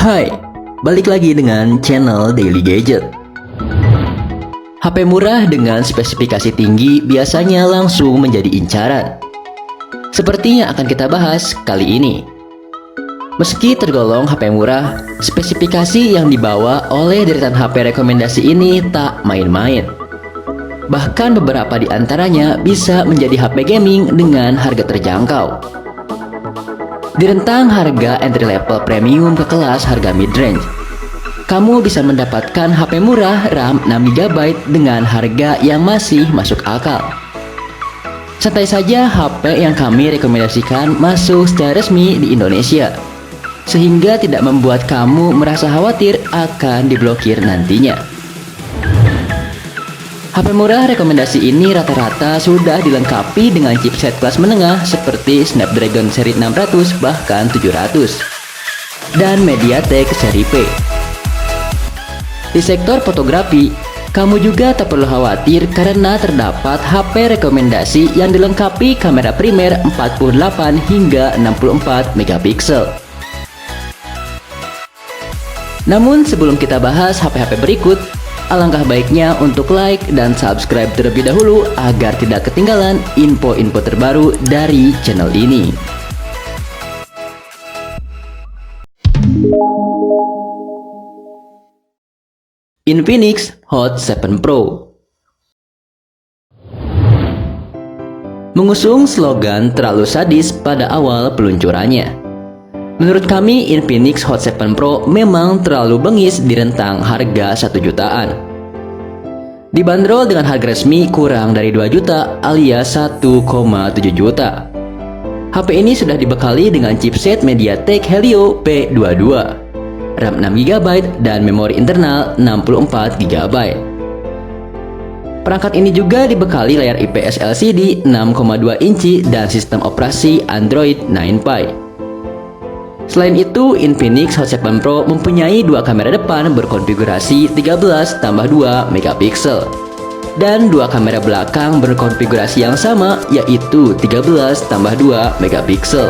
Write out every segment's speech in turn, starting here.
Hai, balik lagi dengan channel Daily Gadget. HP murah dengan spesifikasi tinggi biasanya langsung menjadi incaran. Seperti yang akan kita bahas kali ini. Meski tergolong HP murah, spesifikasi yang dibawa oleh deretan HP rekomendasi ini tak main-main. Bahkan beberapa di antaranya bisa menjadi HP gaming dengan harga terjangkau. Di rentang harga entry level premium ke kelas harga mid-range, kamu bisa mendapatkan HP murah RAM 6GB dengan harga yang masih masuk akal. Santai saja, HP yang kami rekomendasikan masuk secara resmi di Indonesia, sehingga tidak membuat kamu merasa khawatir akan diblokir nantinya. HP murah rekomendasi ini rata-rata sudah dilengkapi dengan chipset kelas menengah seperti Snapdragon seri 600 bahkan 700 dan MediaTek seri P. Di sektor fotografi, kamu juga tak perlu khawatir karena terdapat HP rekomendasi yang dilengkapi kamera primer 48 hingga 64 megapiksel. Namun sebelum kita bahas HP-HP berikut, alangkah baiknya untuk like dan subscribe terlebih dahulu agar tidak ketinggalan info-info terbaru dari channel ini. Infinix Hot 7 Pro mengusung slogan terlalu sadis pada awal peluncurannya. Menurut kami, Infinix Hot 7 Pro memang terlalu bengis di rentang harga 1 jutaan. Dibanderol dengan harga resmi kurang dari 2 juta alias 1,7 juta. HP ini sudah dibekali dengan chipset MediaTek Helio P22, RAM 6GB dan memori internal 64GB. Perangkat ini juga dibekali layar IPS LCD 6,2 inci dan sistem operasi Android 9 Pie. Selain itu, Infinix Hot 7 Pro mempunyai dua kamera depan berkonfigurasi 13+2 megapiksel dan dua kamera belakang berkonfigurasi yang sama yaitu 13+2 megapiksel.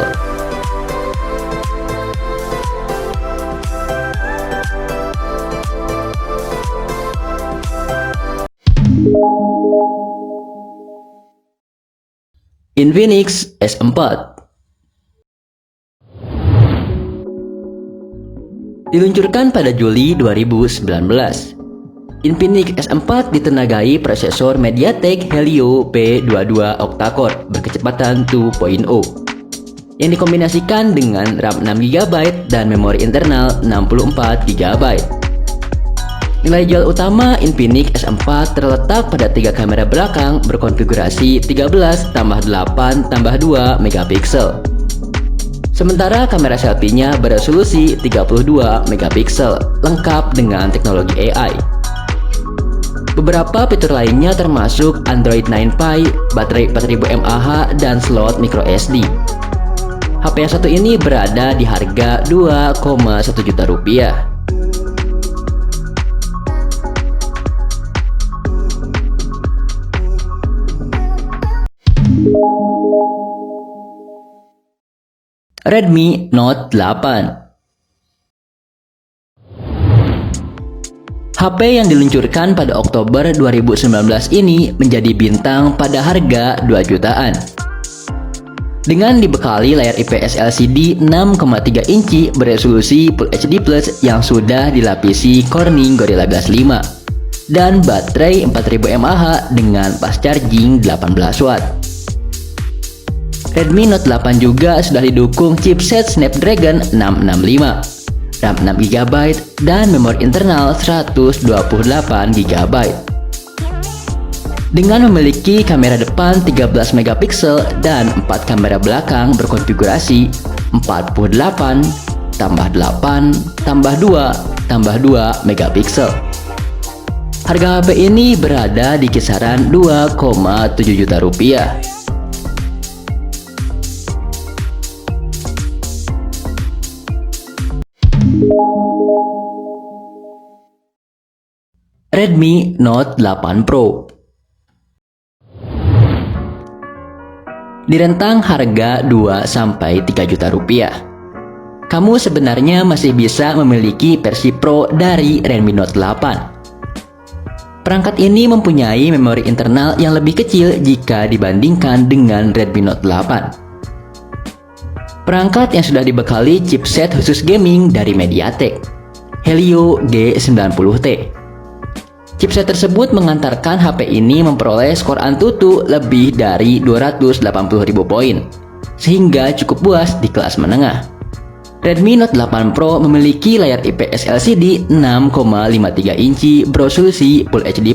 Infinix S4 diluncurkan pada Juli 2019. Infinix S4 ditenagai prosesor MediaTek Helio P22 octa-core berkecepatan 2.0 yang dikombinasikan dengan RAM 6GB dan memori internal 64GB. Nilai jual utama Infinix S4 terletak pada tiga kamera belakang berkonfigurasi 13+8+2 megapiksel. Sementara kamera selfie-nya beresolusi 32 megapiksel, lengkap dengan teknologi AI. Beberapa fitur lainnya termasuk Android 9 Pie, baterai 4000 mAh, dan slot microSD. HP yang satu ini berada di harga 2,1 juta rupiah. Redmi Note 8. HP yang diluncurkan pada Oktober 2019 ini menjadi bintang pada harga 2 jutaan. Dengan dibekali layar IPS LCD 6,3 inci beresolusi Full HD Plus yang sudah dilapisi Corning Gorilla Glass 5 dan baterai 4000 mAh dengan fast charging 18 watt. Redmi Note 8 juga sudah didukung chipset Snapdragon 665, RAM 6GB dan memori internal 128GB. Dengan memiliki kamera depan 13 megapiksel dan 4 kamera belakang berkonfigurasi 48 tambah 8 tambah 2 tambah 2 megapiksel. Harga HP ini berada di kisaran 2,7 juta rupiah. Redmi Note 8 Pro di rentang harga 2-3 juta rupiah. kamu sebenarnya masih bisa memiliki versi Pro dari Redmi Note 8. Perangkat ini mempunyai memori internal yang lebih kecil jika dibandingkan dengan Redmi Note 8. Perangkat yang sudah dibekali chipset khusus gaming dari MediaTek, Helio G90T. Chipset tersebut mengantarkan HP ini memperoleh skor Antutu lebih dari 280.000 poin, sehingga cukup puas di kelas menengah. Redmi Note 8 Pro memiliki layar IPS LCD 6,53 inci beresolusi Full HD+,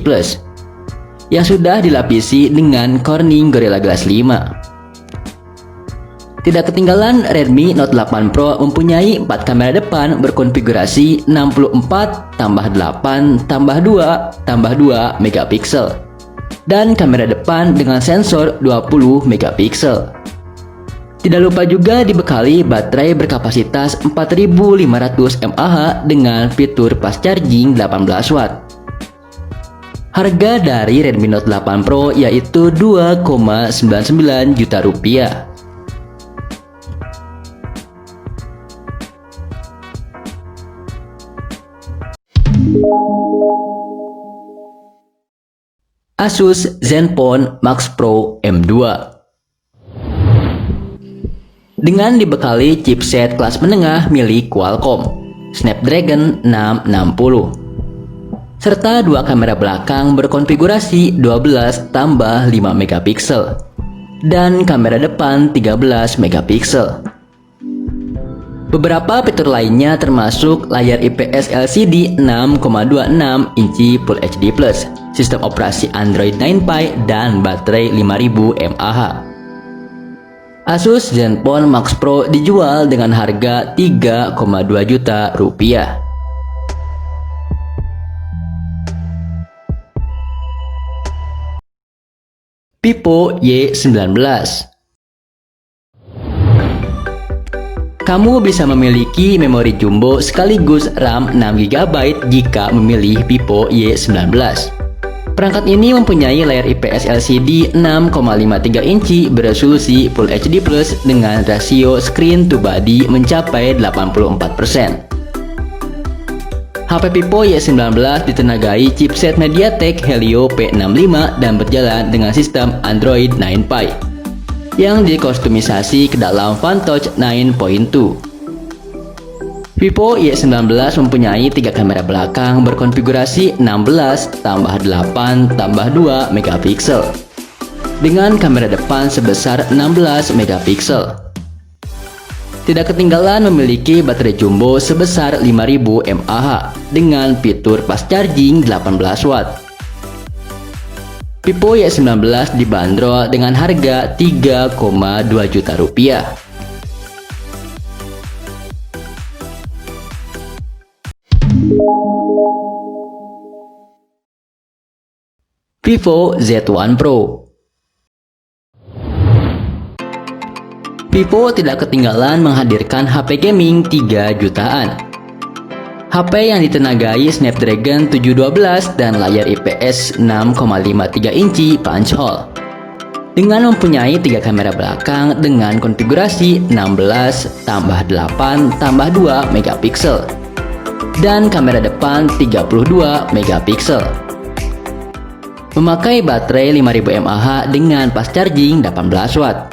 yang sudah dilapisi dengan Corning Gorilla Glass 5. Tidak ketinggalan, Redmi Note 8 Pro mempunyai 4 kamera depan berkonfigurasi 64:8:2:2 megapiksel dan kamera depan dengan sensor 20 megapiksel. Tidak lupa juga dibekali baterai berkapasitas 4500 mAh dengan fitur fast charging 18 watt. Harga dari Redmi Note 8 Pro yaitu Rp2,99 juta. Asus Zenfone Max Pro M2. Dengan dibekali chipset kelas menengah milik Qualcomm, Snapdragon 660, serta dua kamera belakang berkonfigurasi 12:5 megapiksel dan kamera depan 13 megapiksel. Beberapa fitur lainnya termasuk layar IPS LCD 6,26 inci Full HD+, sistem operasi Android 9 Pie, dan baterai 5000 mAh. Asus Zenfone Max Pro dijual dengan harga Rp3,2 juta. Vivo Y19. Kamu bisa memiliki memori jumbo sekaligus RAM 6GB jika memilih Vivo Y19. Perangkat ini mempunyai layar IPS LCD 6,53 inci beresolusi Full HD+ dengan rasio screen to body mencapai 84%. HP Vivo Y19 ditenagai chipset MediaTek Helio P65 dan berjalan dengan sistem Android 9 Pie yang dikostumisasi ke dalam Phantom 9.2. Vivo Y19 mempunyai 3 kamera belakang berkonfigurasi 16:8:2 megapiksel dengan kamera depan sebesar 16 megapiksel. Tidak ketinggalan memiliki baterai jumbo sebesar 5000 mAh dengan fitur fast charging 18 watt. Vivo Y19 dibanderol dengan harga Rp3,2 juta. Vivo Z1 Pro. Vivo tidak ketinggalan menghadirkan HP gaming 3 jutaan. HP yang ditenagai Snapdragon 712 dan layar IPS 6,53 inci punch hole, dengan mempunyai 3 kamera belakang dengan konfigurasi 16:8:2 megapiksel dan kamera depan 32 megapiksel. Memakai baterai 5000 mAh dengan fast charging 18 watt.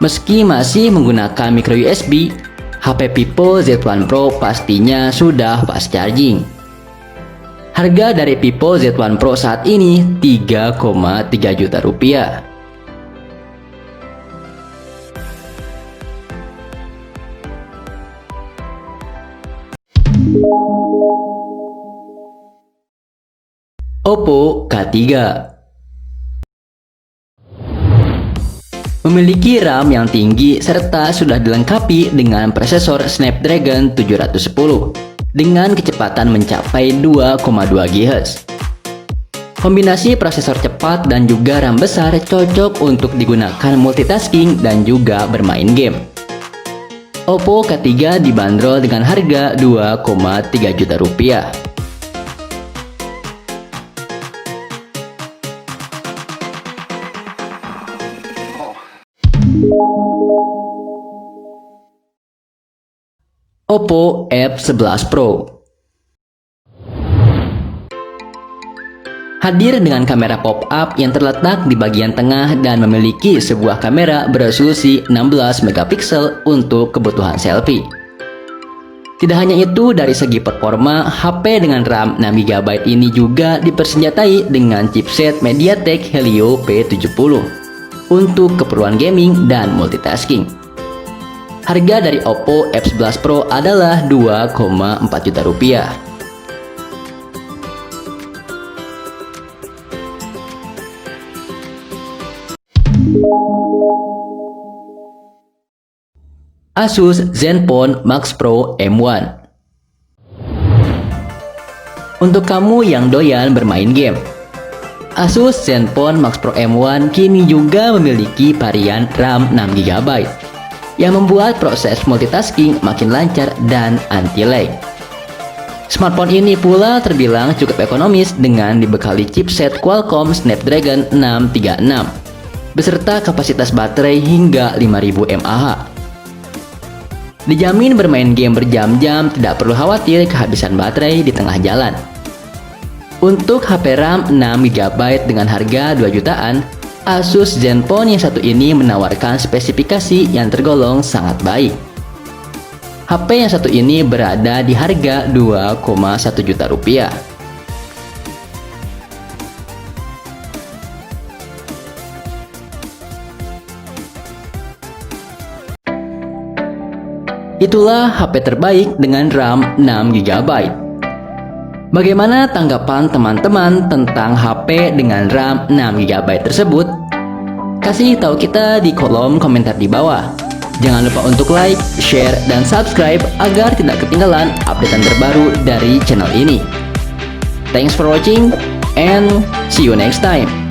Meski masih menggunakan micro USB, HP Vivo Z1 Pro pastinya sudah fast charging. Harga dari Vivo Z1 Pro saat ini Rp3,3 juta. Oppo K3 memiliki RAM yang tinggi serta sudah dilengkapi dengan prosesor Snapdragon 710 dengan kecepatan mencapai 2,2 GHz. Kombinasi prosesor cepat dan juga RAM besar cocok untuk digunakan multitasking dan juga bermain game. Oppo K3 dibanderol dengan harga Rp2,3 juta. Oppo F11 Pro. Hadir dengan kamera pop-up yang terletak di bagian tengah dan memiliki sebuah kamera beresolusi 16 megapiksel untuk kebutuhan selfie. Tidak hanya itu, dari segi performa, HP dengan RAM 6 GB ini juga dipersenjatai dengan chipset MediaTek Helio P70 untuk keperluan gaming dan multitasking. Harga dari Oppo F11 Pro adalah 2,4 juta rupiah. Asus Zenfone Max Pro M1. Untuk kamu yang doyan bermain game, Asus Zenfone Max Pro M1 kini juga memiliki varian RAM 6 GB yang membuat proses multitasking makin lancar dan anti-lag. Smartphone ini pula terbilang cukup ekonomis dengan dibekali chipset Qualcomm Snapdragon 636 beserta kapasitas baterai hingga 5000 mAh. Dijamin bermain game berjam-jam, tidak perlu khawatir kehabisan baterai di tengah jalan. Untuk HP RAM 6 GB dengan harga 2 jutaan, Asus Zenfone yang satu ini menawarkan spesifikasi yang tergolong sangat baik. HP yang satu ini berada di harga 2,1 juta rupiah. Itulah HP terbaik dengan RAM 6 GB. Bagaimana tanggapan teman-teman tentang HP dengan RAM 6 GB tersebut? Kasih tahu kita di kolom komentar di bawah. Jangan lupa untuk like, share, dan subscribe agar tidak ketinggalan updatean terbaru dari channel ini. Thanks for watching and see you next time.